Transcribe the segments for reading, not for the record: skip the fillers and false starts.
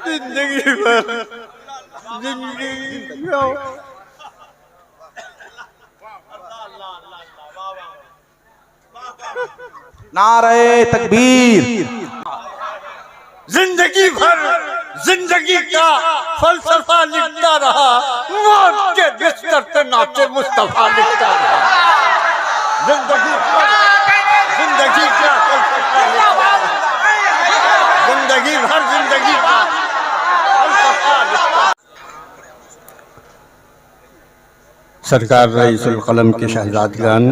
जिंदगी भर जिंदगी नारे तकबीर। जिंदगी भर जिंदगी का फलसफा लिखता रहा, मौत के बिस्तर पे नाचे मुस्तफा लिखता रहा। जिंदगी भर जिंदगी का फलसफा लिखता रहा, जिंदगी भर जिंदगी का फलसफा लिखता। सरकार रईसुल कलम के शहजादगान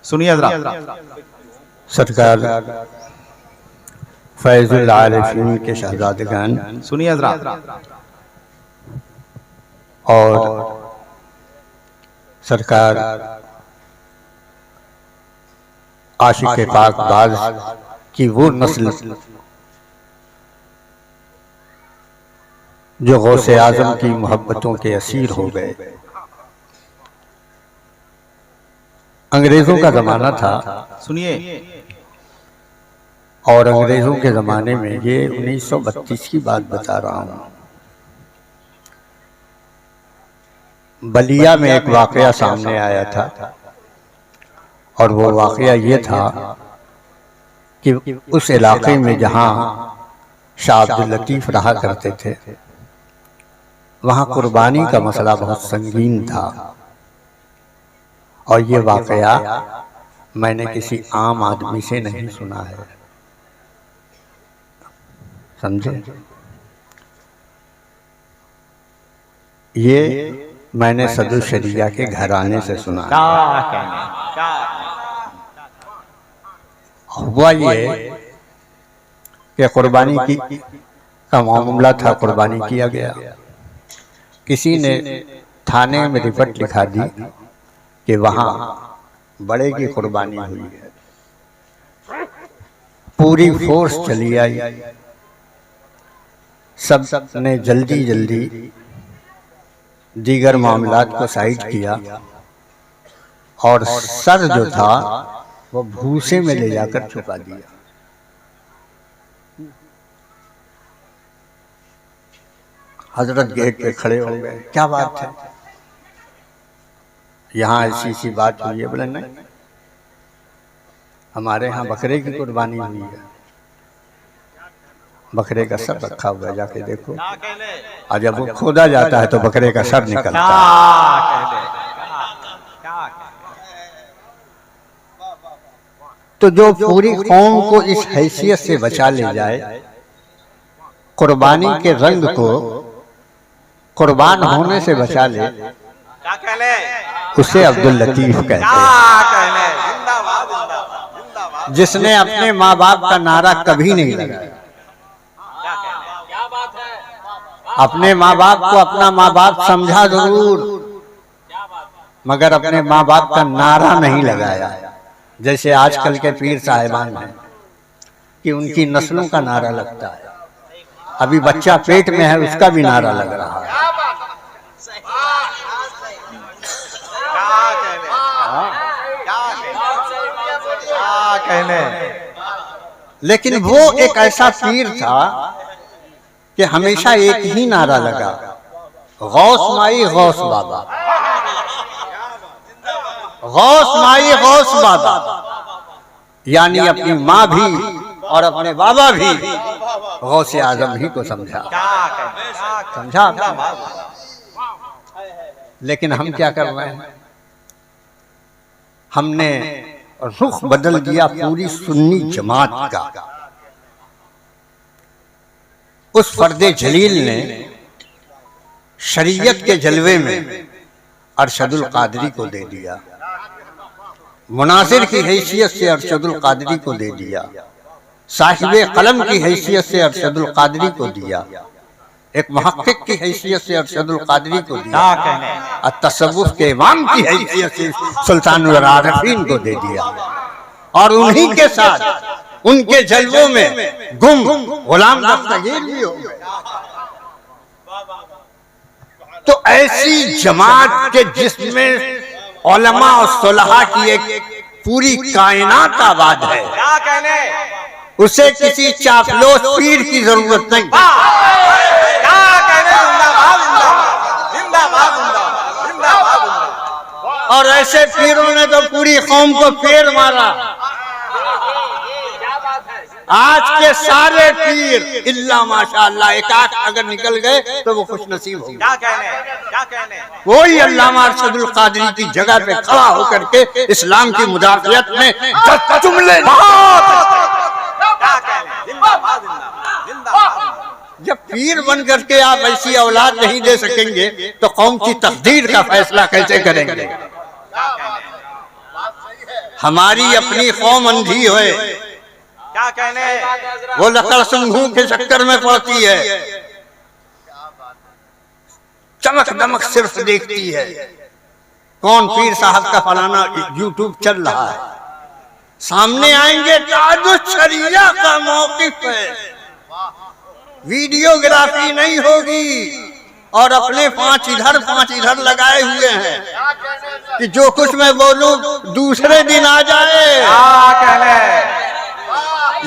सुनिए जरा। सरकार फैजुल आरिफीन के शहजादगान सुनिए जरा। और सरकार आशिक पाक बाज की वो नस्ल जो गौसे आजम की मोहब्बतों के असीर हो गए। अंग्रेजों का जमाना था, सुनिए। और अंग्रेजों के जमाने में, ये 1932 की बात बता रहा हूं, बलिया में एक वाकया सामने आया था। और वो वाकया ये था कि उस इलाके में जहां शाह अब्दुल लतीफ रहा करते थे, वहां कुर्बानी का मसला बहुत संगीन था। और ये वाकया मैंने किसी आम आदमी से नहीं सुना है, समझे? ये मैंने सदुल शरिया के घराने से सुना है। हुआ ये कि कुर्बानी की का मामला था, कुर्बानी किया गया। किसी ने थाने में रिपोर्ट लिखा दी कि वहां बड़े की कुर्बानी हुई है। पूरी फोर्स चली आई, सब ने जल्दी जल्दी दीगर मामलात को साइड किया और सर जो था वो भूसे में ले जाकर छुपा दिया। हजरत गेट पे खड़े हो गए, क्या बात है, यहाँ ऐसी सी बात हुई है? बोले नहीं, हमारे यहाँ बकरे की कुर्बानी हुई है। बकरे का सर रखा हुआ है, जाके देखो। और जब वो खोदा जाता है तो बकरे का सर निकलता है। तो जो पूरी कौम को इस हैसियत से बचा ले जाए, कुर्बानी के रंग को कुर्बान होने से बचा ले, उसे अब्दुल लतीफ कहते हैं। जिसने अपने माँ बाप का नारा कभी नहीं लगाया, अपने माँ बाप को अपना माँ बाप समझा जरूर, मगर अपने माँ बाप का नारा नहीं लगाया। जैसे आजकल के पीर साहिबान हैं कि उनकी नस्लों का नारा लगता है। अभी बच्चा पेट में है, उसका भी नारा लग रहा है। लेकिन वो एक ऐसा पीर था कि हमेशा एक ही नारा लगा, गौस माई गौस बाबा, गौस माई गौस बाबा। यानी अपनी माँ भी और अपने बाबा भी गौसे आजम ही को समझा। लेकिन हम क्या कर रहे हैं? हमने रुख बदल दिया पूरी सुन्नी जमात का। उस फर्दे जलील ने शरीयत के जलवे में अरशदुल कादरी को दे दिया, मुनासिर की हैसियत से अरशदुल कादरी को दे दिया, साहिबे कलम की हैसियत से अरशदुल कादरी को दिया, एक मुहक्किक की हैसियत से अरशदुल कादरी को दिया, और तसव्वुफ के इमाम की हैसियत से सुल्तानुल आरिफीन को दे दिया। और उन्हीं के साथ उनके जलवों में गुम गुलाम दस्तगीर भी हो गए। तो ऐसी जमात के जिसमें उलमा और सुलहा की एक पूरी कायनात आबाद है, उसे किसी चापलूस पीर की जरूरत नहीं। और ऐसे पीरों ने तो पूरी कौम को फेर मारा। आज के सारे पीर इल्ला माशाअल्लाह एक आध अगर निकल गए तो वो खुश नसीब हो। क्या कहने कोई अल्लामा अरशदुल कादरी की जगह पे खड़ा होकर के इस्लाम की मुदाफियत में जुमले जब पीर बन करके आप ऐसी औलाद नहीं दे सकेंगे तो कौम की तकदीर का फैसला कैसे करेंगे? हमारी अपनी कौम अंधी है, क्या कहने वो लकड़ सिंघू के चक्कर में पड़ती है, चमक दमक सिर्फ देखती है। कौन पीर साहब का फलाना यूट्यूब चल रहा है, सामने आएंगे ताजुद शरिया का मौकिफ है, वीडियोग्राफी नहीं होगी और अपने पांच इधर लगाए हुए हैं कि जो कुछ मैं बोलूं दूसरे दिन आ जाए।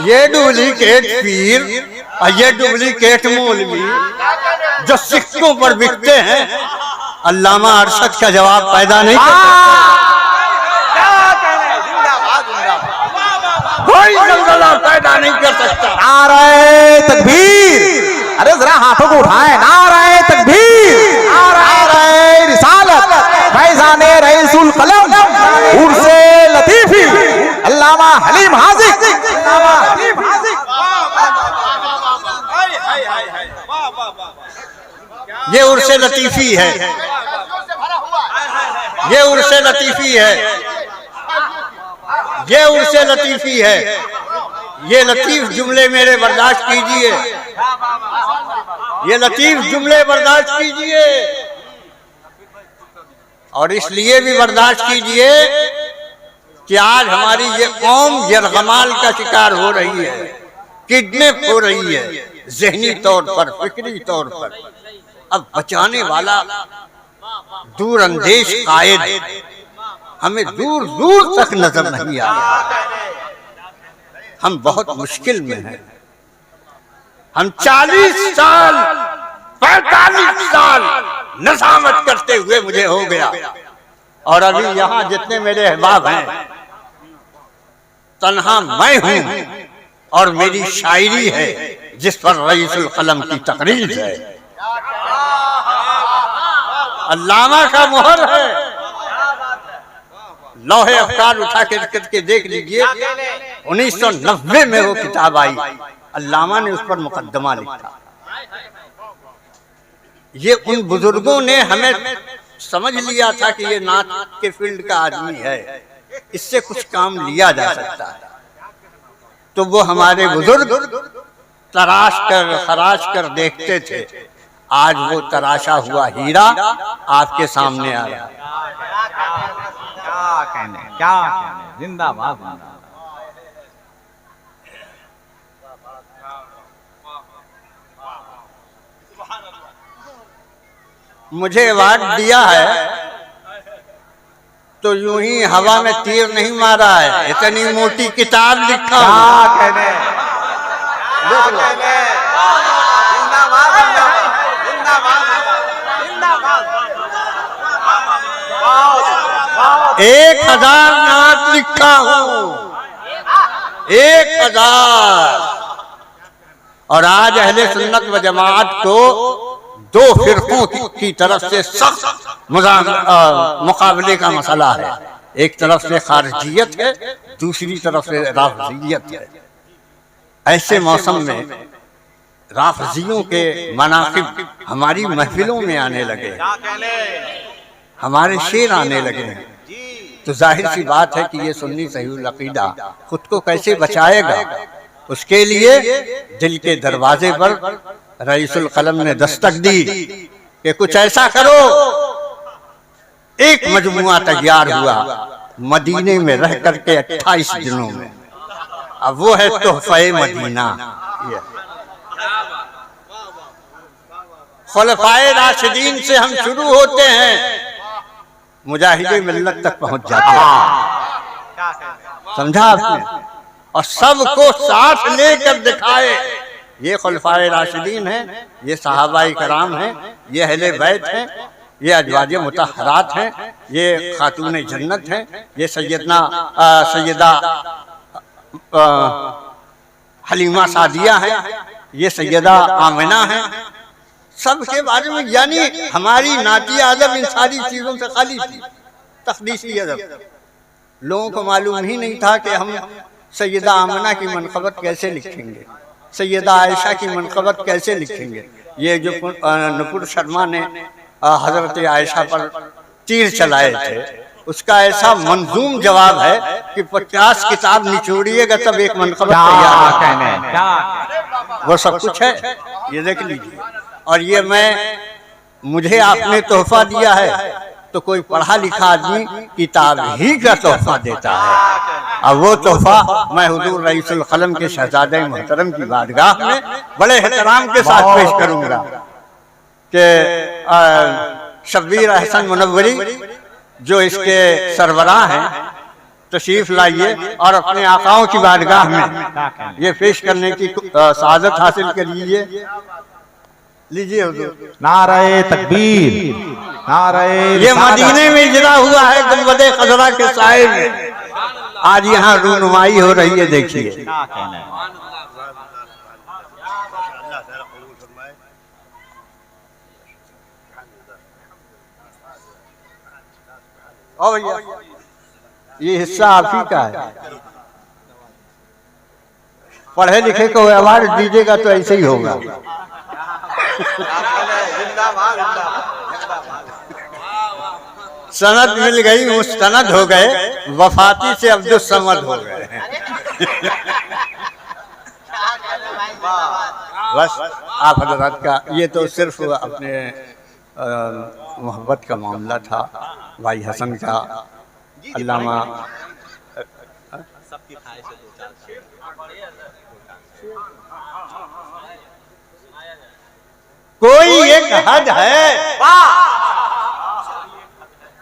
ये डुप्लीकेट पीर और ये डुप्लीकेट मौलवी जो सिक्कों पर बिकते हैं, अल्लामा अरशद का जवाब पैदा नहीं कर कोई जलजला पैदा नहीं कर सकता। नारे तकबीर, अरे जरा हाथों को उठाएं। नारे तकबीर, नारे रिसालत, फैज़ाने रईसुल कलम, उर्से लतीफी, अल्लामा हलीम हाज़िक। ये उर्से लतीफी है, ये उर्से लतीफी है, ये उर्से लतीफी है। ये लतीफ जुमले मेरे बर्दाश्त कीजिए, ये लतीफ जुमले बर्दाश्त कीजिए और इसलिए भी बर्दाश्त कीजिए कि आज हमारी ये कौम यरगमाल का शिकार हो रही है, किडनैप हो रही है, ज़हनी तौर पर, फिक्री तौर पर। अब बचाने वाला दूर अंदेश कायद हमें दूर दूर तक नजर नहीं आ रहा। हम बहुत मुश्किल में हैं। हम 40 साल 45 साल नज़ामत करते हुए मुझे हो गया और अभी यहाँ जितने मेरे अहबाब हैं तन्हा मैं हूं और मेरी शायरी है जिस पर रईसुल कलम की तकरीर है, अल्लामा का मोहर है। लौहे अफ्कार उठा के देख लीजिए, 1990 में वो किताब आई, अल्लामा ने उस पर मुकद्दमा लिखा। ये उन बुजुर्गों ने हमें समझ लिया था कि ये नात के फील्ड का आदमी है, इससे कुछ काम लिया जा सकता है। तो वो हमारे बुजुर्ग तराश कर खराश कर देखते थे। आज वो तराशा हुआ हीरा आपके सामने आ रहा है। क्या कहने, जिंदाबाद। मुझे अवार्ड दिया है तो यूं ही हवा में तीर नहीं मारा है, इतनी मोटी किताब लिखा। क्या कहने, जिंदाबाद, 1000 नात लिखा हूं, 1000। और आज अहले सुन्नत व जमात को दो फिरकों की तरफ से सख्त मुकाबले का मसला है। एक तरफ से खारिजियत है, दूसरी तरफ से राफिजियत है। ऐसे मौसम में राफिजियों के मनाकिब हमारी महफिलों में आने लगे, हमारे शेर आने लगे हैं, तो जाहिर सी बात है कि ये सुन्नी सहीहुल अकीदा खुद को कैसे बचाएगा। उसके लिए दिल के दरवाजे पर रईसुल कलम ने दस्तक दी कि कुछ ऐसा करो। एक मजमुआ तैयार हुआ मदीने में रह करके 28 दिनों में। अब वो है तोहफे मदीना। खुलफाए राशिदीन से हम शुरू होते हैं, मुजाहिदे मिल्लत तक पहुंच जाते हैं। समझा आपने? और सबको साथ लेकर दिखाए। ये खुलफाए राशिदीन हैं, ये सहाबाए कराम हैं, ये अहले बैत हैं, ये अजवाज मुतहरात हैं, ये खातून जन्नत हैं, ये सैयदा हलीमा सादिया है, ये सैयदा आमिना है। सब के बारे में यानी हमारी नाती अदब इन सारी चीज़ों से खाली थी। तकदीसी अदब लोगों को मालूम ही नहीं था कि हम सैयदा आमिना की मनक़बत कैसे लिखेंगे, सैयदा आयशा की मनक़बत कैसे लिखेंगे। ये जो नुपुर शर्मा ने हज़रत आयशा पर तीर चलाए थे, उसका ऐसा मंजूम जवाब है कि 50 किताब निचोड़िएगा तब एक मनक़बत तैयार है। वो सब कुछ है, ये देख लीजिए। और ये मुझे आपने तोहफा दिया है, तो कोई पढ़ा लिखा आदमी किताब ही का तोहफा देता है। अब वो तोहफा मैं हुजूर रईसुल कलम के शहजादे मोहतरम की बारगाह में बड़े एहतराम के साथ पेश करूंगा कि शब्बीर अहसन मुनव्वरी जो इसके सरबराह हैं, तशरीफ लाइए और अपने आकाओं की बारगाह में ये पेश करने की सआदत हासिल कर लीजिए हुजूर। नारे तकबीर, नारे ये मदीने में इजरा हुआ है गुंबदे खजरा के साए में। आज यहाँ रूनुमाई हो रही है, देखिए। क्या कहना है? और ये हिस्सा आप ही का है। पढ़े लिखे को अवार्ड दीजिएगा तो ऐसे ही होगा। सनद मिल गई, मुस्तनद हो गए, वफाती से अब्दुल समद हो गए। बस आप हजरात का ये तो सिर्फ अपने मोहब्बत का मामला था। भाई हसन का अल्लामा कोई एक हद है,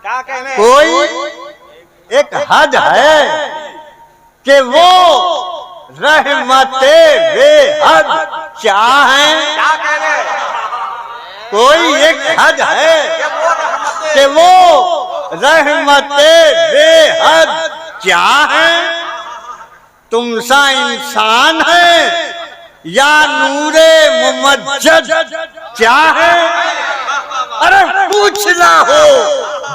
क्या कहने? कोई एक हद है कि वो रहमते बेहद क्या है। क्या कहने? कोई एक हद है कि वो रहमते बेहद क्या है। तुम सा इंसान है या नूरे मुमज्जद क्या है। अरे पूछना हो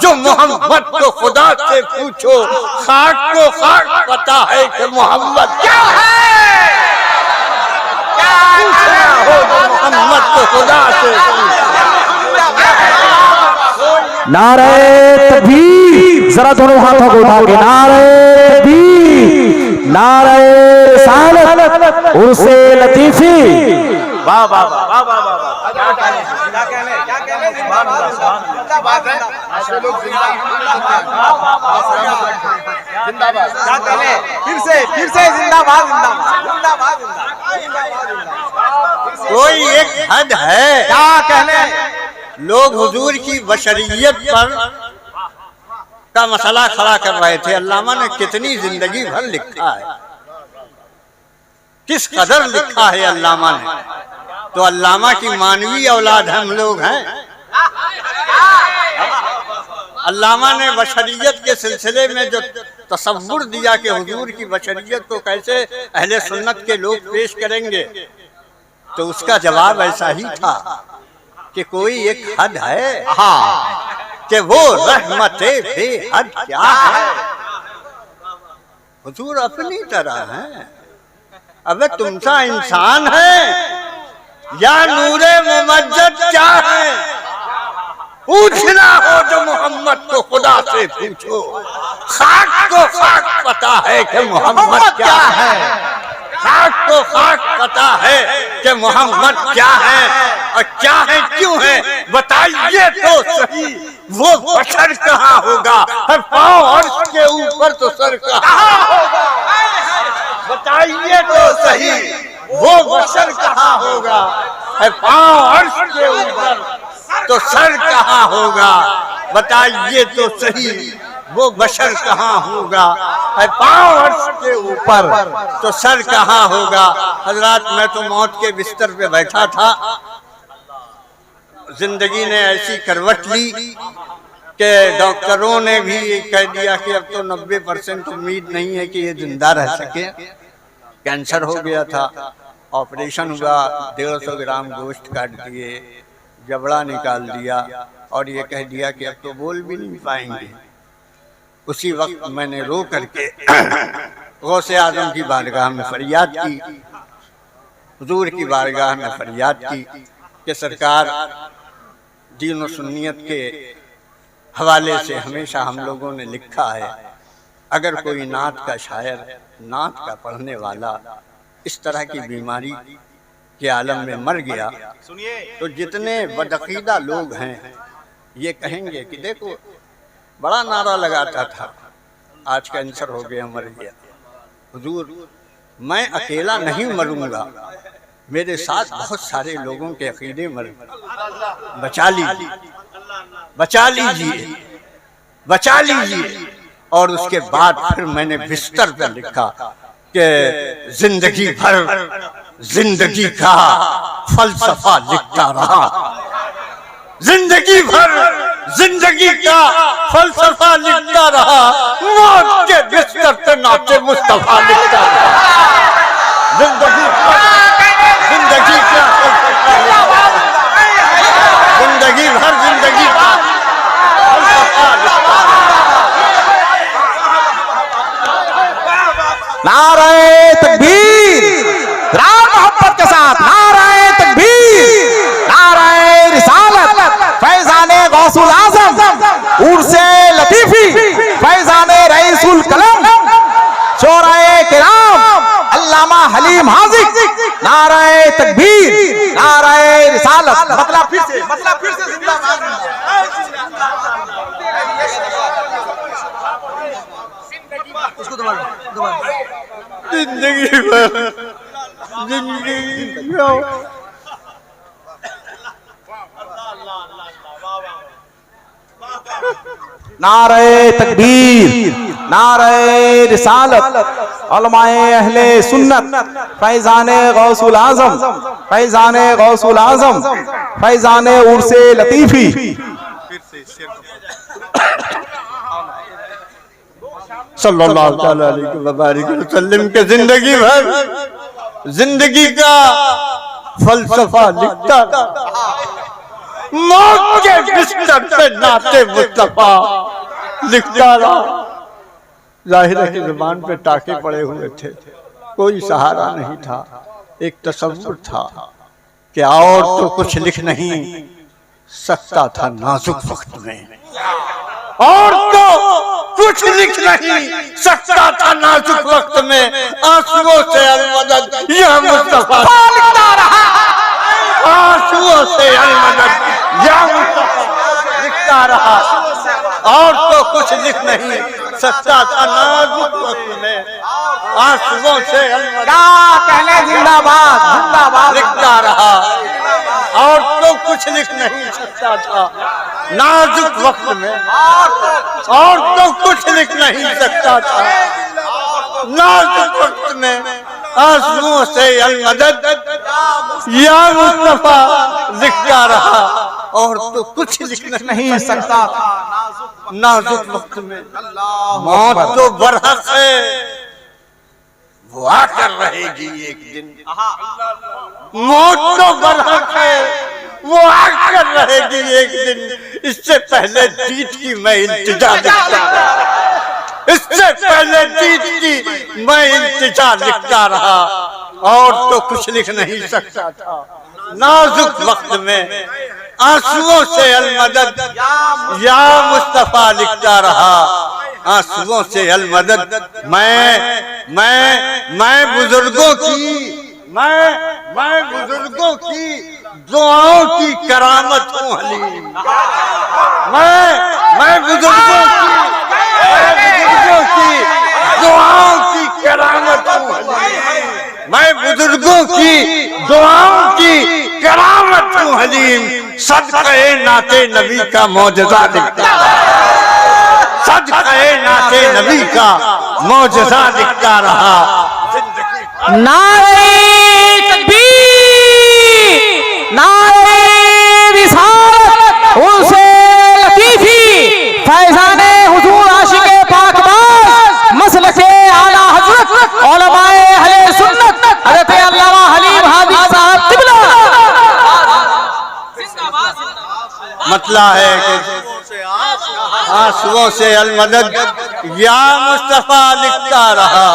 जो मोहम्मद को खुदा से पूछो, खाक को खाक पता है कि मोहम्मद क्या है। पूछना हो जो मोहम्मद को खुदा से पूछो। नारे तकबीर, जरा दोनों हाथों को उठा के नारे तकबीर, नारे रिसालत, उर्से लतीफी। वाह वाह वाह वाह वाह वाह। क्या कहने? क्या कहने? क्या कहने? सुभान अल्लाह, सुभान अल्लाह। जिंदाबाद है, ऐसे लोग जिंदाबाद। क्या कहने? फिर से जिंदाबाद, जिंदाबाद, जिंदाबाद, जिंदाबाद। कोई एक हद है। क्या कहने? लोग हुजूर की बशरियत पर का मसला खड़ा कर रहे थे। अल्लामा ने कितनी जिंदगी भर लिखा है, किस कदर लिखा है अल्लामा ने। तो अल्लामा की मानवीय औलाद हम लोग हैं। अल्लामा ने बशरियत के सिलसिले में जो तसव्वुर दिया कि हुजूर की बशरियत को कैसे अहले सुन्नत के लोग पेश करेंगे, तो उसका जवाब ऐसा ही था कि कोई एक हद है, हाँ, कि वो रहमते बेहद क्या है। हुजूर अपनी तरह हैं। अबे तुम सा इंसान है या नूरे मुमज्जद क्या है। पूछना हो जो मोहम्मद को खुदा से पूछो, खाक को खाक पता है कि मोहम्मद क्या है। खाक को खाक पता है कि मोहम्मद क्या है और क्या है क्यों है। बताइए तो सही वो बशर कहाँ होगा। हर पाँव अर्श के ऊपर तो सर कहाँ होगा। बताइए तो सही वो बशर कहाँ होगा। हर पाँव अर्श के ऊपर तो सर कहाँ होगा। बताइए तो सही वो बशर कहाँ होगा। है पाँव अर्श के ऊपर तो सर कहाँ होगा। हजरात मैं तो मौत के बिस्तर पे बैठा था, जिंदगी ने ऐसी करवट ली कि डॉक्टरों ने भी कह दिया कि अब तो 90% उम्मीद नहीं है कि ये जिंदा रह सके। कैंसर हो गया था, ऑपरेशन हुआ, 150 ग्राम गोश्त काट दिए, जबड़ा निकाल दिया और ये कह दिया कि अब तो बोल भी नहीं पाएंगे। उसी वक्त मैंने रो करके गौसे आजम की बारगाह में फरियाद की, हुजूर की बारगाह में फरियाद की कि सरकार, दीन और सुन्नियत के हवाले से हमेशा हम लोगों ने लिखा है, अगर कोई नात का शायर, नात का पढ़ने वाला इस तरह की बीमारी के आलम में मर गया तो जितने बदअकीदा लोग हैं ये कहेंगे कि देखो बड़ा नारा लगाता था, आज कैंसर हो गया, मर गया। हुजूर, मैं अकेला नहीं मरूंगा, मेरे साथ बहुत सारे लोगों के अकीदे मर, बचा लीजिए, बचा लीजिए, बचा लीजिए। और उसके बाद फिर मैंने बिस्तर पर लिखा कि जिंदगी भर जिंदगी का फलसफा लिखता रहा, जिंदगी भर जिंदगी का फलसफा लिखता रहा, मौत के बिस्तर पे नाते मुस्तफा लिखता रहा। जिंदगी भर जिंदगी का फलसफा लिखता रहा, जिंदगी भर जिंदगी का फलसफा लिखता रहा। नारे तकबीर, राम मोहब्बत के साथ नारे तकबीर, नारे रिसालत, फैजाने गौसुल आजम, उर्से लतीफी, फैजाने रईसुल कलम, शोराए किराम, अल्लामा हलीम हाजिक, नारे तकबीर, नारे रिसालत। मतलब फिर से जिंदाबाद। इसको दोबारा जिंदगी भर जिंदगी नारे तकबीर, नारे रिसालत, उलमाए अहले सुन्नत, फैजाने गौसुल आजम, फैजाने गौसुल आजम, फैजाने उर्से लतीफी। सल्लल्लाहु अलैहि वसल्लम के जिंदगी भर जिंदगी का फलसफा लिखता, मौत के बिस्तर पे नाते मुस्तफा लिखता रहा। जाहिर है कि ज़ुबान पे टाके पड़े हुए थे, कोई सहारा नहीं था, एक तसव्वुर था कि और तो कुछ लिख नहीं सकता था नाजुक वक्त में, और तो कुछ लिख नहीं सकता था नाजुक वक्त में, आंसुओं से अलमदद या मुस्तफा लिखता रहा, आंसुओं से अलमदद या मुस्तफा लिखता रहा, और तो कुछ लिख नहीं सकता था नाजुक वक्त में, आंसुओं से अलमदद कहने जिंदाबाद, जिंदाबाद लिखता रहा, और तो कुछ लिख नहीं सकता था नाजुक वक्त में, और तो कुछ लिख नहीं सकता था नाजुक वक्त में, आंसुओं से अलमदद या मुस्तफा लिखता रहा, और तो कुछ लिख नहीं सकता था नाजुक वक्त में। मौत तो बरहक है, वो आकर रहेगी एक दिन, मौत तो बरहक है, वो आकर रहेगी एक दिन, इससे पहले जीत की मैं इंतजार लिखता रहा, इससे पहले जीत की मैं इंतजार लिखता रहा, और तो कुछ लिख नहीं सकता था नाजुक वक्त में, आंसुओं से अलमदद या मुस्तफा लिखता रहा, आंसुओं से अलमदद। मैं बुजुर्गों की, मैं बुजुर्गों की दुआओं की करामत हूँ हलीम, मैं बुजुर्गों की दुआओं की करामत हूँ हलीम, मैं बुजुर्गों की दुआओं की करामत हूँ हलीम, सदक़े नाते नबी का मौजज़ा दिखता रहा, सदक़े नाते नबी का मौजज़ा दिखता रहा। नारे तकबीर, नारे रिसालत। मतला है कि आंसुओं से अलमदद या मुस्तफा लिखता रहा,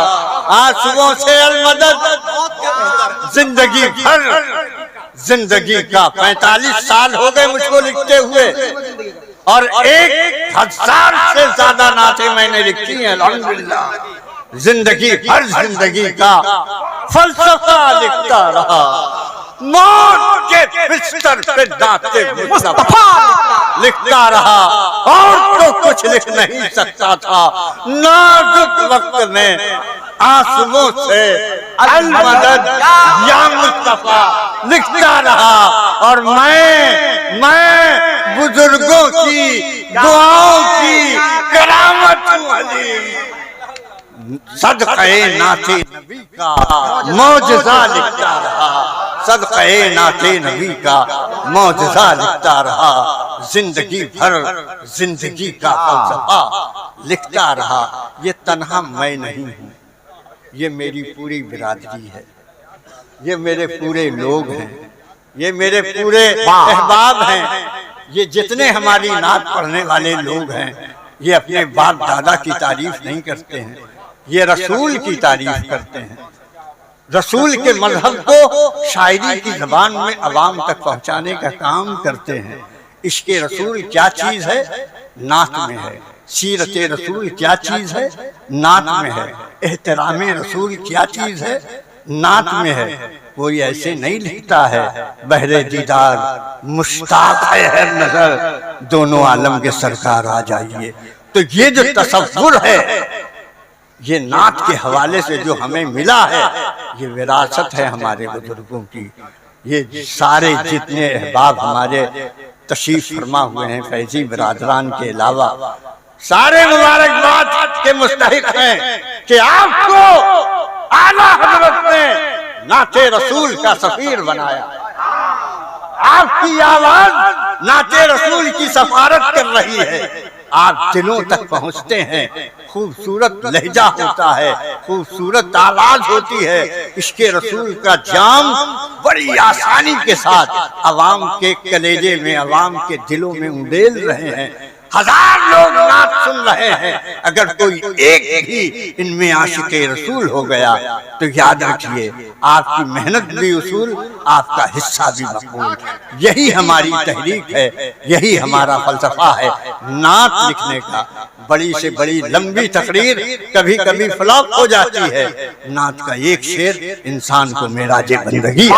आंसुओं से अलमदद जिंदगी भर। जिंदगी का 45 साल हो गए मुझको लिखते हुए, और 1000 से ज्यादा नाते मैंने लिखी हैं अल्हम्दुलिल्लाह। जिंदगी भर जिंदगी का फलसफा लिखता रहा, मौत के बिस्तर पे नाते मुस्तफा लिखता रहा, और तो कुछ लिख नहीं सकता था। नाजुक वक्त में आंसुओं से अलमदद या मुस्तफा लिखता रहा, और मैं बुजुर्गों की दुआओं की करामत हूँ अली। सदक़े नाते नबी का मौजज़ा लिखता रहा, सदक़े नाते नबी का मौजज़ा लिखता रहा। जिंदगी भर जिंदगी का फलसफा लिखता रहा। ये तन्हा मैं नहीं हूँ, ये मेरी पूरी बिरादरी है, ये मेरे पूरे लोग हैं, ये मेरे पूरे अहबाब हैं। ये जितने हमारी नात पढ़ने वाले लोग हैं, ये अपने बाप दादा की तारीफ नहीं करते हैं, ये रसूल की तारीफ करते हैं। रसूल के मजहब को शायरी की जबान में अवाम तक पहुंचाने का काम करते हैं। इश्क़े रसूल क्या चीज़ है? नात में है। सीरत रसूल क्या चीज़ है? नात में है। एहतराम रसूल क्या चीज़ है? नात में है। कोई ऐसे नहीं लिखता है, बहरे दीदार मुश्ताक है हर नजर, दोनों आलम के सरकार आ जाइए। तो ये जो तसव्वुर है, ये नात के हवाले से जो हमें मिला है, ये विरासत है हमारे बुजुर्गों की। ये सारे जितने अहबाब हमारे तशरीफ फरमा हुए हैं, फैजी बिरादरान के अलावा, सारे मुबारकबाद के मुस्तहिक हैं कि आपको आला हजरत ने नाते रसूल का सफीर बनाया। आपकी आवाज नाते रसूल की सफारत कर रही है, आप दिलों तक पहुंचते हैं। खूबसूरत लहजा होता है, खूबसूरत आवाज होती है। इश्क़े रसूल का जाम बड़ी आसानी के साथ अवाम के कलेजे में, अवाम के दिलों में उड़ेल रहे हैं। 1000 लोग नात सुन रहे हैं, अगर कोई एक भी इनमें आशिक़े रसूल हो गया तो याद रखिए आपकी मेहनत भी उसूल, आपका हिस्सा भी मकबूल। यही हमारी तहरीक है, यही हमारा फलसफा है नात लिखने का। बड़ी से बड़ी लंबी तकरीर कभी कभी फ्लॉप हो जाती है, नात का एक शेर इंसान को मेराजे बंदगी